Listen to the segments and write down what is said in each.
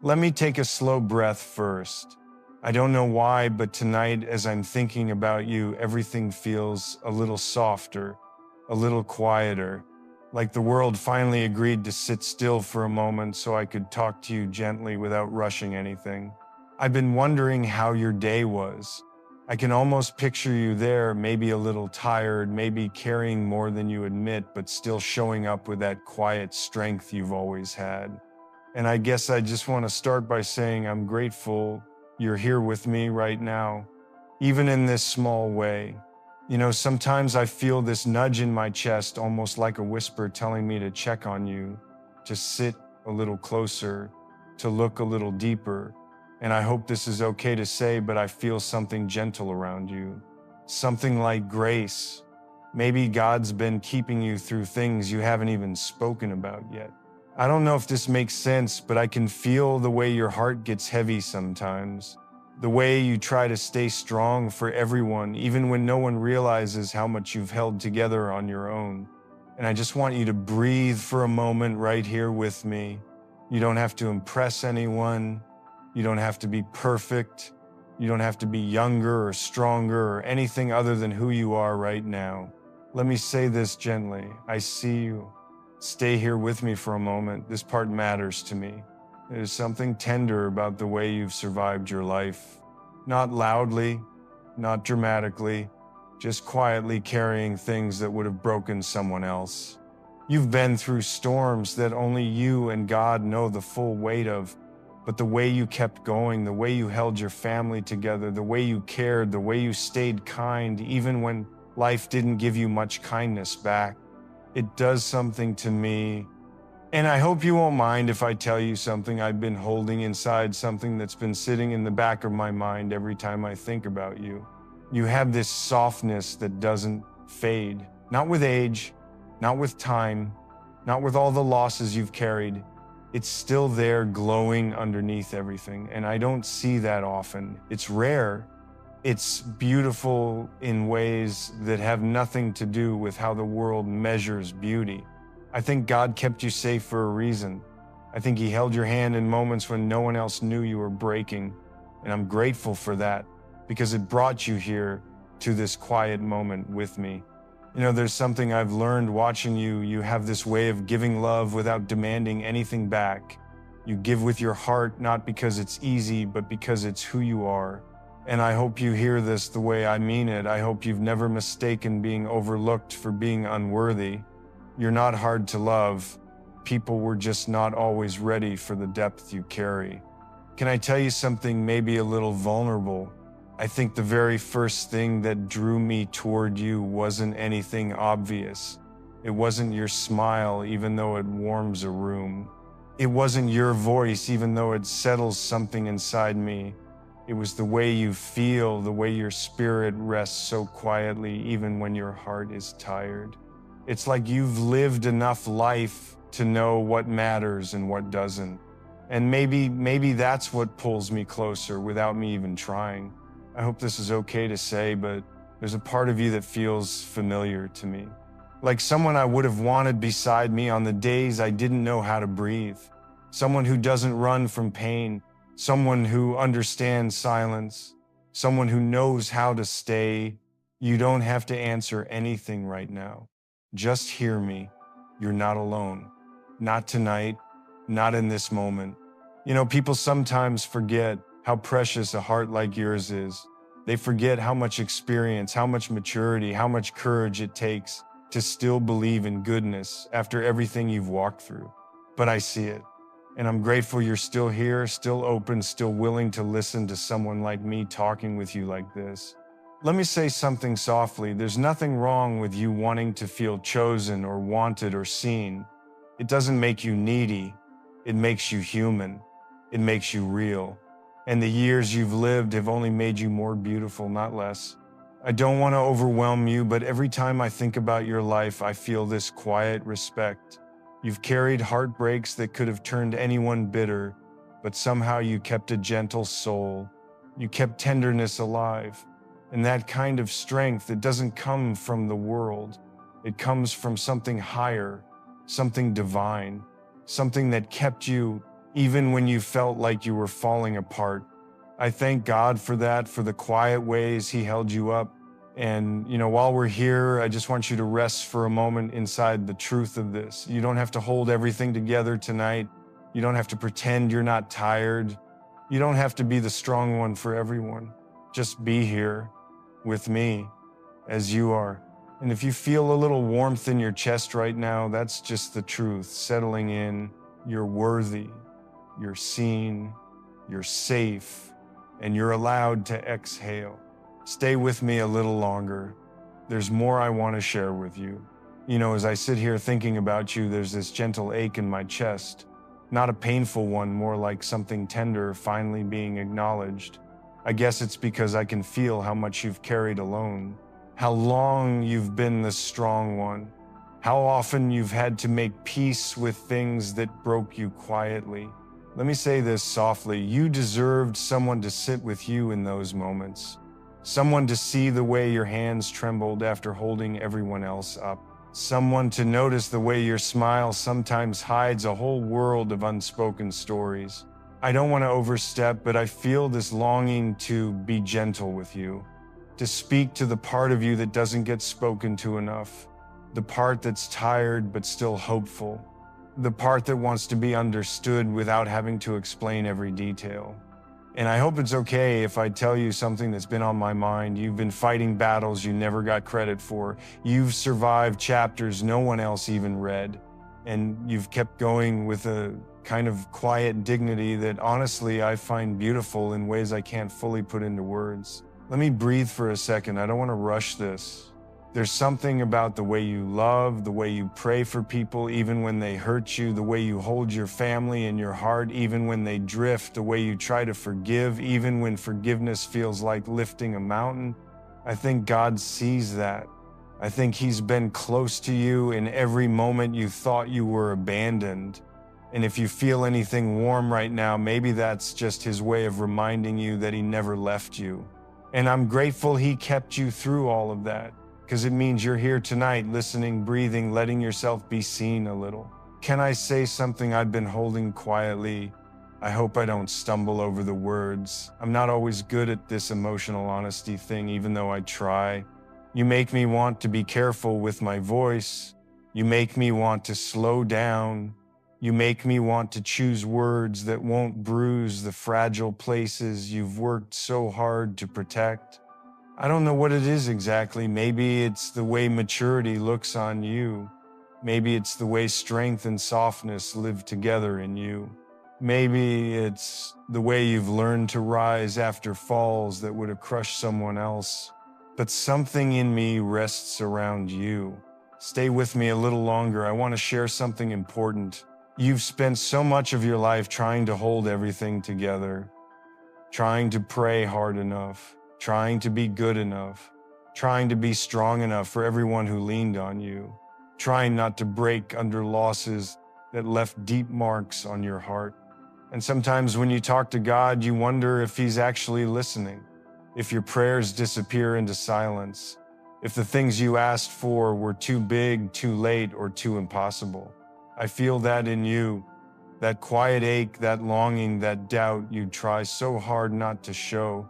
Let me take a slow breath first. I don't know why, but tonight, as I'm thinking about you, everything feels a little softer, a little quieter, like the world finally agreed to sit still for a moment so I could talk to you gently without rushing anything. I've been wondering how your day was. I can almost picture you there, maybe a little tired, maybe carrying more than you admit, but still showing up with that quiet strength you've always had. And I guess I just want to start by saying I'm grateful you're here with me right now, even in this small way. You know, sometimes I feel this nudge in my chest, almost like a whisper telling me to check on you, to sit a little closer, to look a little deeper. And I hope this is okay to say, but I feel something gentle around you, something like grace. Maybe God's been keeping you through things you haven't even spoken about yet. I don't know if this makes sense, but I can feel the way your heart gets heavy sometimes, the way you try to stay strong for everyone, even when no one realizes how much you've held together on your own. And I just want you to breathe for a moment right here with me. You don't have to impress anyone. You don't have to be perfect. You don't have to be younger or stronger or anything other than who you are right now. Let me say this gently. I see you. Stay here with me for a moment. This part matters to me. There's something tender about the way you've survived your life. Not loudly, not dramatically, just quietly carrying things that would have broken someone else. You've been through storms that only you and God know the full weight of, but the way you kept going, the way you held your family together, the way you cared, the way you stayed kind, even when life didn't give you much kindness back. It does something to me. And I hope you won't mind if I tell you something I've been holding inside, something that's been sitting in the back of my mind every time I think about you. You have this softness that doesn't fade, not with age, not with time, not with all the losses you've carried. It's still there glowing underneath everything. And I don't see that often. It's rare. It's beautiful in ways that have nothing to do with how the world measures beauty. I think God kept you safe for a reason. I think He held your hand in moments when no one else knew you were breaking. And I'm grateful for that because it brought you here to this quiet moment with me. You know, there's something I've learned watching you. You have this way of giving love without demanding anything back. You give with your heart, not because it's easy, but because it's who you are. And I hope you hear this the way I mean it. I hope you've never mistaken being overlooked for being unworthy. You're not hard to love. People were just not always ready for the depth you carry. Can I tell you something maybe a little vulnerable? I think the very first thing that drew me toward you wasn't anything obvious. It wasn't your smile, even though it warms a room. It wasn't your voice, even though it settles something inside me. It was the way you feel, the way your spirit rests so quietly, even when your heart is tired. It's like you've lived enough life to know what matters and what doesn't. And maybe that's what pulls me closer without me even trying. I hope this is okay to say, but there's a part of you that feels familiar to me. Like someone I would have wanted beside me on the days I didn't know how to breathe. Someone who doesn't run from pain. Someone who understands silence. Someone who knows how to stay. You don't have to answer anything right now. Just hear me. You're not alone. Not tonight. Not in this moment. You know, people sometimes forget how precious a heart like yours is. They forget how much experience, how much maturity, how much courage it takes to still believe in goodness after everything you've walked through. But I see it. And I'm grateful you're still here, still open, still willing to listen to someone like me talking with you like this. Let me say something softly. There's nothing wrong with you wanting to feel chosen or wanted or seen. It doesn't make you needy. It makes you human. It makes you real. And the years you've lived have only made you more beautiful, not less. I don't want to overwhelm you, but every time I think about your life, I feel this quiet respect. You've carried heartbreaks that could have turned anyone bitter, but somehow you kept a gentle soul. You kept tenderness alive. And that kind of strength, it doesn't come from the world. It comes from something higher, something divine, something that kept you even when you felt like you were falling apart. I thank God for that, for the quiet ways He held you up. And, while we're here, I just want you to rest for a moment inside the truth of this. You don't have to hold everything together tonight. You don't have to pretend you're not tired. You don't have to be the strong one for everyone. Just be here with me as you are. And if you feel a little warmth in your chest right now, that's just the truth settling in. You're worthy, you're seen, you're safe, and you're allowed to exhale. Stay with me a little longer. There's more I want to share with you. As I sit here thinking about you, there's this gentle ache in my chest. Not a painful one, more like something tender finally being acknowledged. I guess it's because I can feel how much you've carried alone, how long you've been the strong one, how often you've had to make peace with things that broke you quietly. Let me say this softly. You deserved someone to sit with you in those moments. Someone to see the way your hands trembled after holding everyone else up. Someone to notice the way your smile sometimes hides a whole world of unspoken stories. I don't want to overstep, but I feel this longing to be gentle with you, to speak to the part of you that doesn't get spoken to enough, the part that's tired but still hopeful, the part that wants to be understood without having to explain every detail. And I hope it's okay if I tell you something that's been on my mind. You've been fighting battles you never got credit for. You've survived chapters no one else even read. And you've kept going with a kind of quiet dignity that honestly I find beautiful in ways I can't fully put into words. Let me breathe for a second. I don't want to rush this. There's something about the way you love, the way you pray for people even when they hurt you, the way you hold your family in your heart even when they drift, the way you try to forgive even when forgiveness feels like lifting a mountain. I think God sees that. I think He's been close to you in every moment you thought you were abandoned. And if you feel anything warm right now, maybe that's just His way of reminding you that He never left you. And I'm grateful He kept you through all of that, because it means you're here tonight, listening, breathing, letting yourself be seen a little. Can I say something I've been holding quietly? I hope I don't stumble over the words. I'm not always good at this emotional honesty thing, even though I try. You make me want to be careful with my voice. You make me want to slow down. You make me want to choose words that won't bruise the fragile places you've worked so hard to protect. I don't know what it is exactly. Maybe it's the way maturity looks on you. Maybe it's the way strength and softness live together in you. Maybe it's the way you've learned to rise after falls that would have crushed someone else. But something in me rests around you. Stay with me a little longer. I want to share something important. You've spent so much of your life trying to hold everything together, trying to pray hard enough, trying to be good enough, trying to be strong enough for everyone who leaned on you, trying not to break under losses that left deep marks on your heart. And sometimes when you talk to God, you wonder if He's actually listening, if your prayers disappear into silence, if the things you asked for were too big, too late, or too impossible. I feel that in you, that quiet ache, that longing, that doubt you try so hard not to show.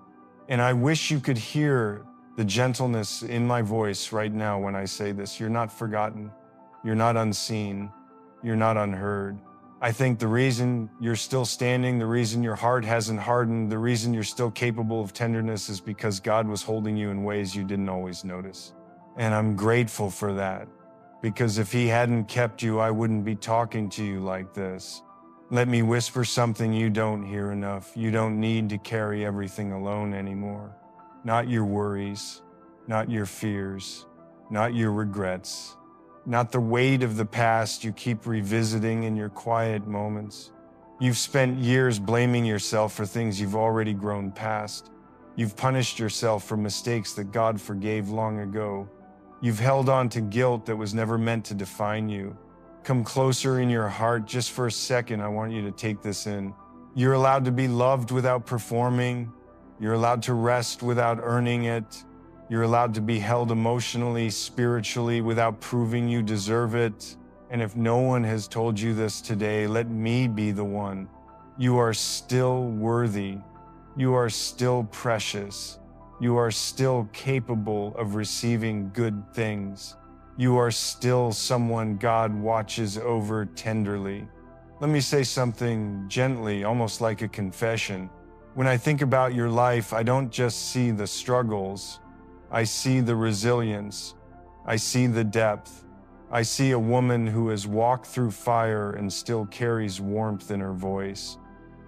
And I wish you could hear the gentleness in my voice right now when I say this. You're not forgotten. You're not unseen. You're not unheard. I think the reason you're still standing, the reason your heart hasn't hardened, the reason you're still capable of tenderness is because God was holding you in ways you didn't always notice. And I'm grateful for that, because if He hadn't kept you, I wouldn't be talking to you like this. Let me whisper something you don't hear enough. You don't need to carry everything alone anymore. Not your worries, not your fears, not your regrets, not the weight of the past you keep revisiting in your quiet moments. You've spent years blaming yourself for things you've already grown past. You've punished yourself for mistakes that God forgave long ago. You've held on to guilt that was never meant to define you. Come closer in your heart just for a second. I want you to take this in. You're allowed to be loved without performing. You're allowed to rest without earning it. You're allowed to be held emotionally, spiritually, without proving you deserve it. And if no one has told you this today, let me be the one. You are still worthy. You are still precious. You are still capable of receiving good things. You are still someone God watches over tenderly. Let me say something gently, almost like a confession. When I think about your life, I don't just see the struggles. I see the resilience. I see the depth. I see a woman who has walked through fire and still carries warmth in her voice.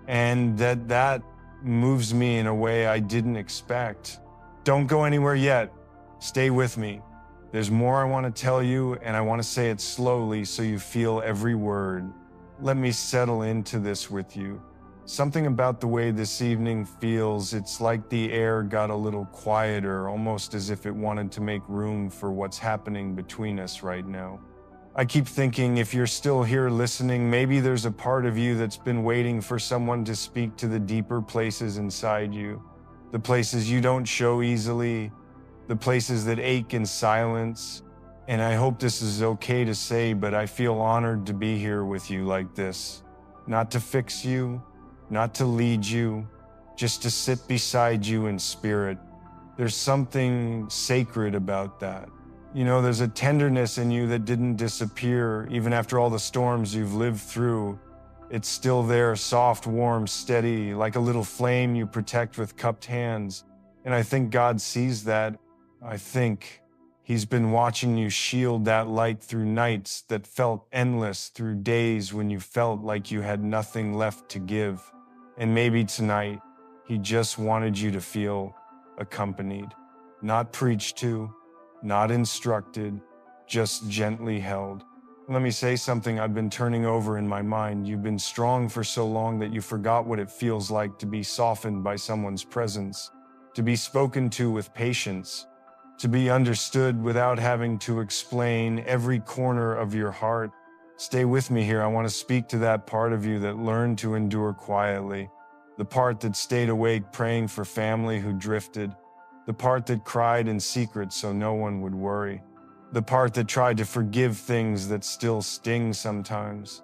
And that moves me in a way I didn't expect. Don't go anywhere yet. Stay with me. There's more I want to tell you, and I want to say it slowly so you feel every word. Let me settle into this with you. Something about the way this evening feels, it's like the air got a little quieter, almost as if it wanted to make room for what's happening between us right now. I keep thinking, if you're still here listening, maybe there's a part of you that's been waiting for someone to speak to the deeper places inside you, the places you don't show easily, the places that ache in silence. And I hope this is okay to say, but I feel honored to be here with you like this. Not to fix you, not to lead you, just to sit beside you in spirit. There's something sacred about that. You know, there's a tenderness in you that didn't disappear even after all the storms you've lived through. It's still there, soft, warm, steady, like a little flame you protect with cupped hands. And I think God sees that. I think He's been watching you shield that light through nights that felt endless, through days when you felt like you had nothing left to give. And maybe tonight, He just wanted you to feel accompanied, not preached to, not instructed, just gently held. Let me say something I've been turning over in my mind. You've been strong for so long that you forgot what it feels like to be softened by someone's presence, to be spoken to with patience, to be understood without having to explain every corner of your heart. Stay with me here. I want to speak to that part of you that learned to endure quietly, the part that stayed awake praying for family who drifted, the part that cried in secret so no one would worry, the part that tried to forgive things that still sting sometimes,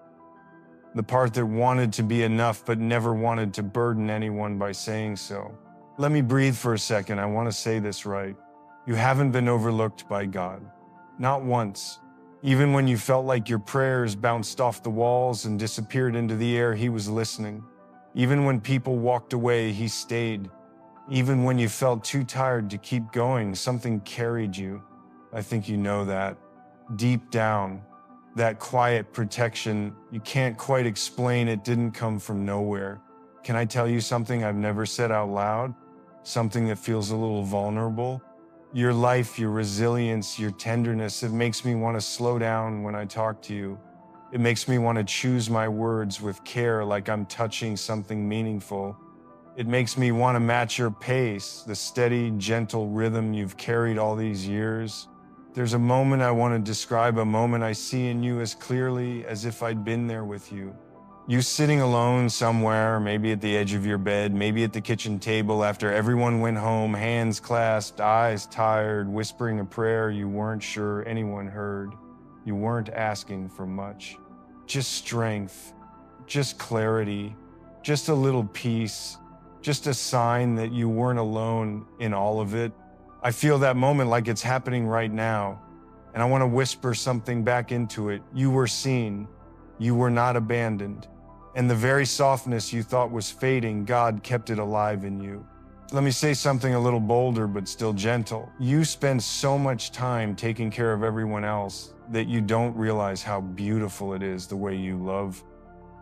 the part that wanted to be enough but never wanted to burden anyone by saying so. Let me breathe for a second. I want to say this right. You haven't been overlooked by God. Not once. Even when you felt like your prayers bounced off the walls and disappeared into the air, He was listening. Even when people walked away, He stayed. Even when you felt too tired to keep going, something carried you. I think you know that. Deep down, that quiet protection, you can't quite explain. It didn't come from nowhere. Can I tell you something I've never said out loud? Something that feels a little vulnerable? Your life, your resilience, your tenderness, it makes me want to slow down when I talk to you. It makes me want to choose my words with care, like I'm touching something meaningful. It makes me want to match your pace, the steady, gentle rhythm you've carried all these years. There's a moment I want to describe, a moment I see in you as clearly as if I'd been there with you. You sitting alone somewhere, maybe at the edge of your bed, maybe at the kitchen table after everyone went home, hands clasped, eyes tired, whispering a prayer you weren't sure anyone heard. You weren't asking for much. Just strength, just clarity, just a little peace, just a sign that you weren't alone in all of it. I feel that moment like it's happening right now, and I want to whisper something back into it. You were seen. You were not abandoned. And the very softness you thought was fading, God kept it alive in you. Let me say something a little bolder but still gentle. You spend so much time taking care of everyone else that you don't realize how beautiful it is the way you love.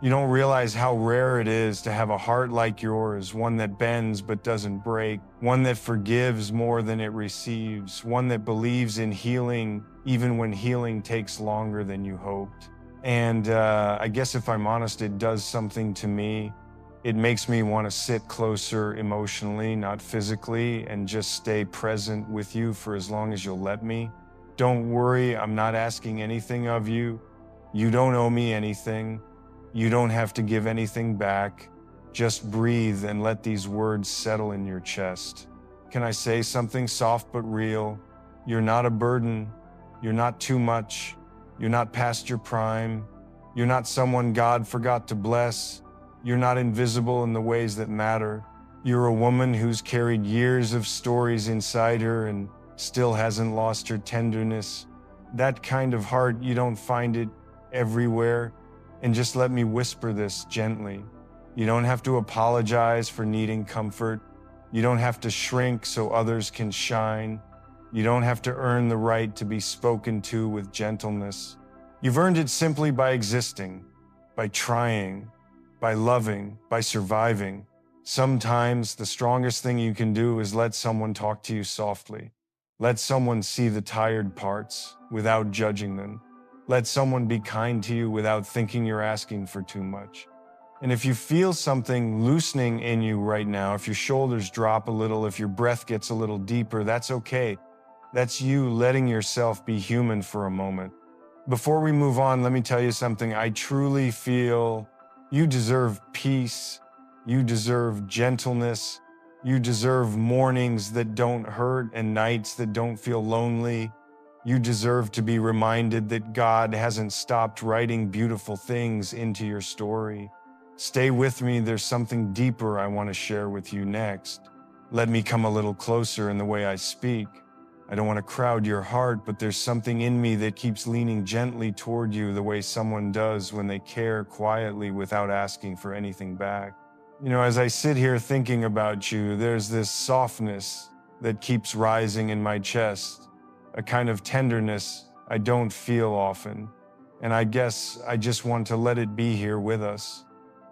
You don't realize how rare it is to have a heart like yours, one that bends but doesn't break, one that forgives more than it receives, one that believes in healing even when healing takes longer than you hoped. And I guess if I'm honest, it does something to me. It makes me want to sit closer emotionally, not physically, and just stay present with you for as long as you'll let me. Don't worry, I'm not asking anything of you. You don't owe me anything. You don't have to give anything back. Just breathe and let these words settle in your chest. Can I say something soft but real? You're not a burden. You're not too much. You're not past your prime. You're not someone God forgot to bless. You're not invisible in the ways that matter. You're a woman who's carried years of stories inside her and still hasn't lost her tenderness. That kind of heart, you don't find it everywhere. And just let me whisper this gently. You don't have to apologize for needing comfort. You don't have to shrink so others can shine. You don't have to earn the right to be spoken to with gentleness. You've earned it simply by existing, by trying, by loving, by surviving. Sometimes the strongest thing you can do is let someone talk to you softly. Let someone see the tired parts without judging them. Let someone be kind to you without thinking you're asking for too much. And if you feel something loosening in you right now, if your shoulders drop a little, if your breath gets a little deeper, that's okay. That's you letting yourself be human for a moment. Before we move on, let me tell you something. I truly feel you deserve peace. You deserve gentleness. You deserve mornings that don't hurt and nights that don't feel lonely. You deserve to be reminded that God hasn't stopped writing beautiful things into your story. Stay with me. There's something deeper I want to share with you next. Let me come a little closer in the way I speak. I don't want to crowd your heart, but there's something in me that keeps leaning gently toward you the way someone does when they care quietly without asking for anything back. You know, as I sit here thinking about you, there's this softness that keeps rising in my chest, a kind of tenderness I don't feel often. And I guess I just want to let it be here with us.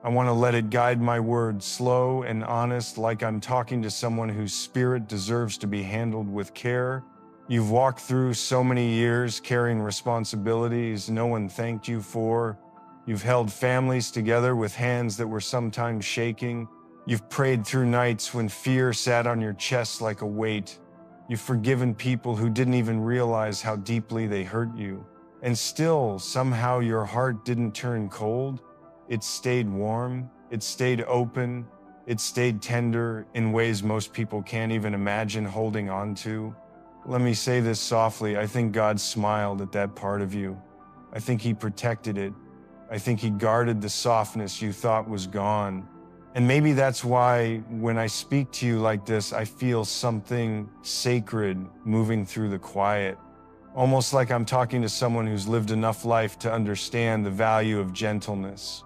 I want to let it guide my words, slow and honest, like I'm talking to someone whose spirit deserves to be handled with care. You've walked through so many years carrying responsibilities no one thanked you for. You've held families together with hands that were sometimes shaking. You've prayed through nights when fear sat on your chest like a weight. You've forgiven people who didn't even realize how deeply they hurt you. And still, somehow your heart didn't turn cold. It stayed warm, it stayed open, it stayed tender in ways most people can't even imagine holding on to. Let me say this softly. I think God smiled at that part of you. I think He protected it. I think He guarded the softness you thought was gone. And maybe that's why when I speak to you like this, I feel something sacred moving through the quiet. Almost like I'm talking to someone who's lived enough life to understand the value of gentleness.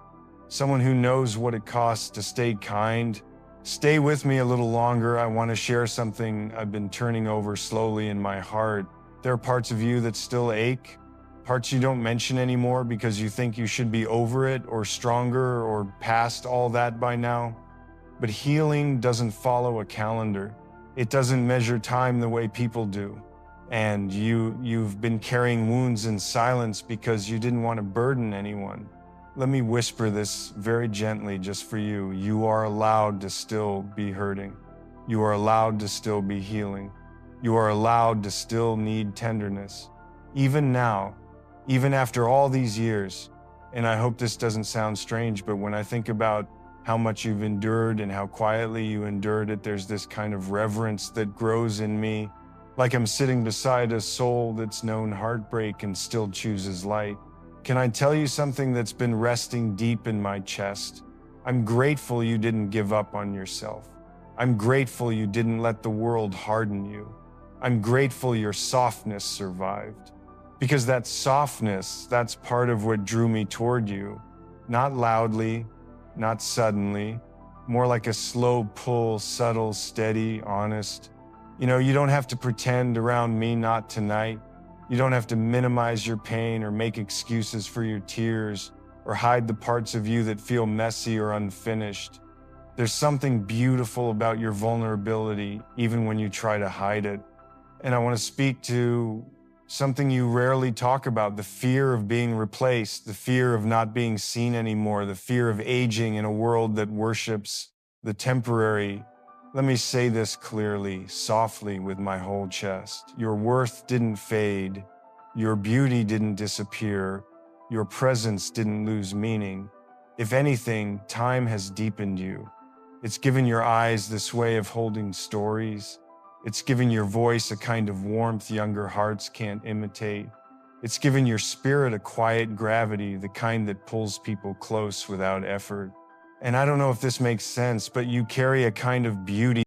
Someone who knows what it costs to stay kind. Stay with me a little longer. I want to share something I've been turning over slowly in my heart. There are parts of you that still ache, parts you don't mention anymore because you think you should be over it or stronger or past all that by now. But healing doesn't follow a calendar. It doesn't measure time the way people do. And you've been carrying wounds in silence because you didn't want to burden anyone. Let me whisper this very gently just for you. You are allowed to still be hurting. You are allowed to still be healing. You are allowed to still need tenderness. Even now, even after all these years, and I hope this doesn't sound strange, but when I think about how much you've endured and how quietly you endured it, there's this kind of reverence that grows in me, like I'm sitting beside a soul that's known heartbreak and still chooses light. Can I tell you something that's been resting deep in my chest? I'm grateful you didn't give up on yourself. I'm grateful you didn't let the world harden you. I'm grateful your softness survived. Because that softness, that's part of what drew me toward you. Not loudly, not suddenly, more like a slow pull, subtle, steady, honest. You know, you don't have to pretend around me, not tonight. You don't have to minimize your pain or make excuses for your tears or hide the parts of you that feel messy or unfinished. There's something beautiful about your vulnerability, even when you try to hide it. And I want to speak to something you rarely talk about, the fear of being replaced, the fear of not being seen anymore, the fear of aging in a world that worships the temporary. Let me say this clearly, softly, with my whole chest. Your worth didn't fade. Your beauty didn't disappear. Your presence didn't lose meaning. If anything, time has deepened you. It's given your eyes this way of holding stories. It's given your voice a kind of warmth younger hearts can't imitate. It's given your spirit a quiet gravity, the kind that pulls people close without effort. And I don't know if this makes sense, but you carry a kind of beauty